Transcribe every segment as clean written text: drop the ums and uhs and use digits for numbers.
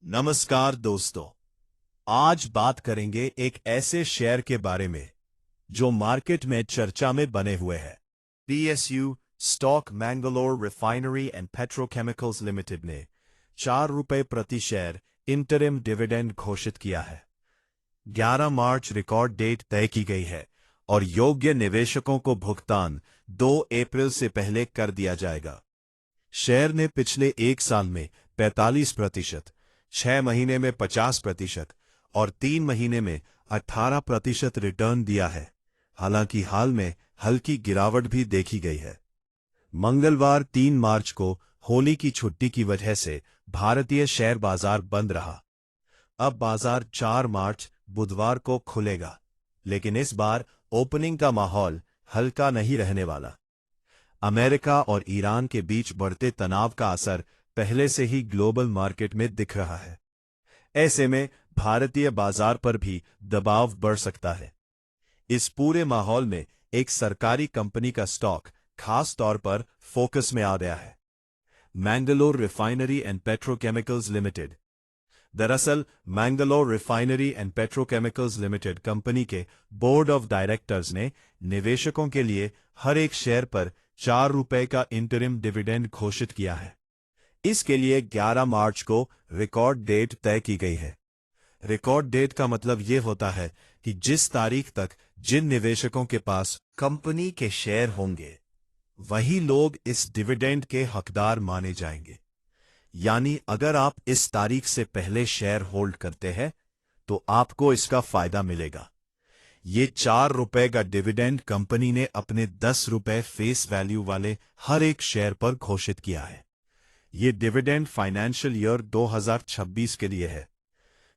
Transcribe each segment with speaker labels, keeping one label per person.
Speaker 1: नमस्कार दोस्तों। आज बात करेंगे एक ऐसे शेयर के बारे में जो मार्केट में चर्चा में बने हुए हैं। PSU stock Mangalore refinery and petrochemicals limited ने ₹4 प्रति शेयर इंटरिम डिविडेंड घोषित किया है। 11 मार्च रिकॉर्ड डेट तय की गई है और योग्य निवेशकों को भुगतान 2 अप्रैल से पहले कर दिया जाएगा। शेयर ने पिछले एक साल में 45%, 6 महीने में 50% और 3 महीने में 18% रिटर्न दिया है। हालांकि हाल में हल्की गिरावट भी देखी गई है। मंगलवार 3 मार्च को होली की छुट्टी की वजह से भारतीय शेयर बाजार बंद रहा। अब बाजार 4 मार्च बुधवार को खुलेगा, लेकिन इस बार ओपनिंग का माहौल हल्का नहीं रहने वाला। अमेरिका और ईरान के बीच बढ़ते तनाव का असर पहले से ही ग्लोबल मार्केट में दिख रहा है। ऐसे में भारतीय बाजार पर भी दबाव बढ़ सकता है। इस पूरे माहौल में एक सरकारी कंपनी का स्टॉक खास तौर पर फोकस में आ गया है, Mangalore refinery and petrochemicals limited. दरअसल Mangalore refinery and petrochemicals limited company के बोर्ड ऑफ डायरेक्टर्स ने निवेशकों के लिए हर एक शेयर पर ₹4 का इंटरिम डिविडेंड घोषित किया है। इसके लिए 11 मार्च को रिकॉर्ड डेट तय की गई है। रिकॉर्ड डेट का मतलब यह होता है कि जिस तारीख तक जिन निवेशकों के पास कंपनी के शेयर होंगे, वही लोग इस डिविडेंड के हकदार माने जाएंगे। यानी अगर आप इस तारीख से पहले शेयर होल्ड करते हैं तो आपको इसका फायदा मिलेगा। ये ₹4 का डिविडेंड कंपनी ने अपने ₹10 फेस वैल्यू वाले हर एक शेयर पर घोषित किया है। ये डिविडेंड फाइनेंशियल ईयर 2026 के लिए है।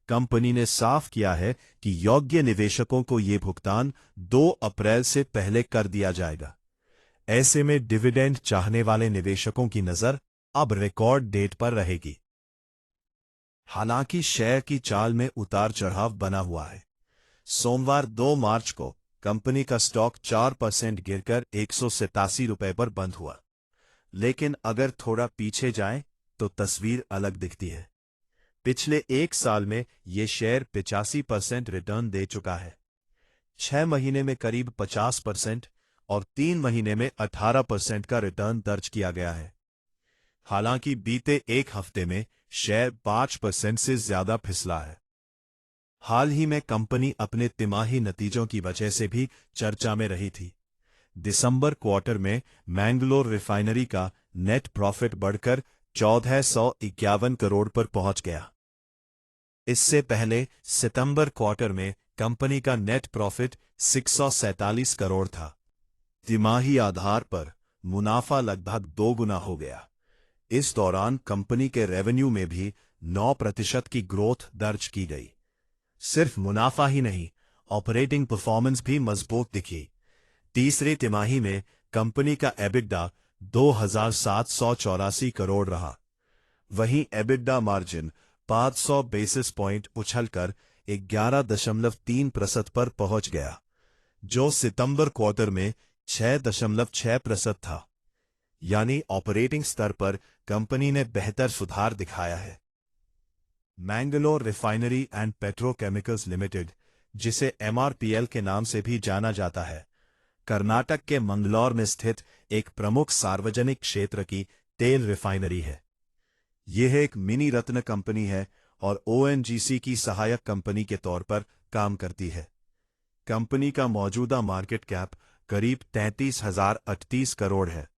Speaker 1: कंपनी ने साफ किया है कि योग्य निवेशकों को ये भुगतान 2 अप्रैल से पहले कर दिया जाएगा। ऐसे में डिविडेंड चाहने वाले निवेशकों की नजर अब रिकॉर्ड डेट पर रहेगी। हालांकि शेयर की चाल में उतार चढ़ाव बना हुआ है। सोमवार 2 मार्च को कंपनी का स्टॉक 4% गिरकर ₹187 पर बंद हुआ। लेकिन अगर थोड़ा पीछे जाएं तो तस्वीर अलग दिखती है। पिछले एक साल में ये शेयर 85% रिटर्न दे चुका है। 6 महीने में करीब 50% और 3 महीने में 18% का रिटर्न दर्ज किया गया है। हालांकि बीते एक हफ्ते में शेयर 5% से ज्यादा फिसला है। हाल ही में कंपनी अपने तिमाही नतीजों की वजह से भी चर्चा में रही थी। दिसंबर क्वार्टर में मैंगलोर रिफाइनरी का नेट प्रॉफिट बढ़कर 1451 करोड़ पर पहुंच गया। इससे पहले सितंबर क्वार्टर में कंपनी का नेट प्रॉफिट 647 करोड़ था। तिमाही आधार पर मुनाफा लगभग 2 गुना हो गया। इस दौरान कंपनी के रेवेन्यू में भी 9% की ग्रोथ दर्ज की गई। सिर्फ मुनाफा ही नहीं, ऑपरेटिंग परफॉर्मेंस भी मजबूत दिखी। तीसरी तिमाही में कंपनी का एबिटडा 2784 करोड़ रहा। वहीं एबिटडा मार्जिन 500 बेसिस पॉइंट उछलकर 11.3% पर पहुंच गया, जो सितंबर क्वार्टर में 6.6% था। यानी ऑपरेटिंग स्तर पर कंपनी ने बेहतर सुधार दिखाया है। Mangalore refinery and petrochemicals limited, जिसे MRPL के नाम से भी जाना जाता है, कर्नाटक के मंगलौर में स्थित एक प्रमुख सार्वजनिक क्षेत्र की तेल रिफाइनरी है। यह एक मिनी रत्न कंपनी है और ONGC की सहायक कंपनी के तौर पर काम करती है। कंपनी का मौजूदा मार्केट कैप करीब 33,038 करोड़ है।